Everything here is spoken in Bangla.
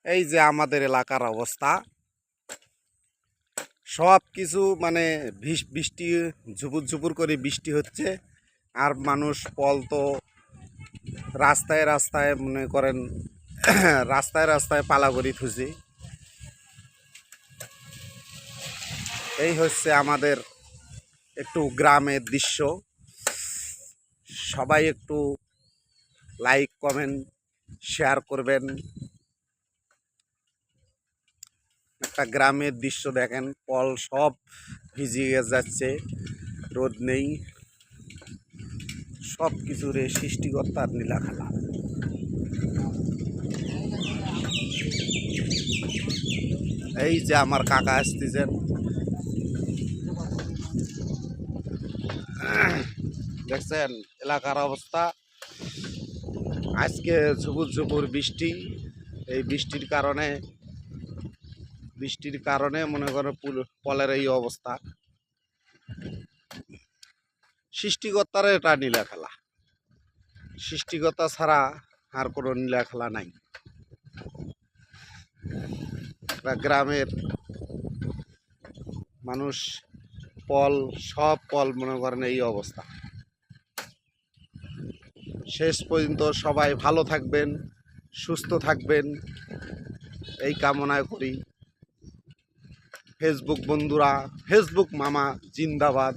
এই যে আমাদের এলাকার অবস্থা, সব কিছু মানে বৃষ্টি ঝুপুর ঝুপুর করে বৃষ্টি হচ্ছে। আর মানুষ পল তো রাস্তায় রাস্তায় মনে করেন রাস্তায় রাস্তায় পালাগড়ি থুজি। এই হচ্ছে আমাদের একটু গ্রামের দৃশ্য। সবাই একটু লাইক কমেন্ট শেয়ার করবেন। একটা গ্রামের দৃশ্য দেখেন, পল সব ভিজিয়ে যাচ্ছে, রোদ নেই, সব কিছুরে সৃষ্টিকর্তার নীলা খেলা। এই যে আমার কাকা আসতেছেন, দেখছেন এলাকার অবস্থা। আজকে ঝুপুর ঝুপুর বৃষ্টি, এই বৃষ্টির কারণে মনে করেন পলের এই অবস্থা। সৃষ্টিকর্তার এটা নীলা খেলা, সৃষ্টিকর্তা ছাড়া আর কোনো নীলা খেলা নাই। গ্রামের মানুষ সব পল মনে করেন এই অবস্থা। শেষ পর্যন্ত সবাই ভালো থাকবেন, সুস্থ থাকবেন, এই কামনা করি। ফেসবুক বন্ধুরা, ফেসবুক মামা জিন্দাবাদ।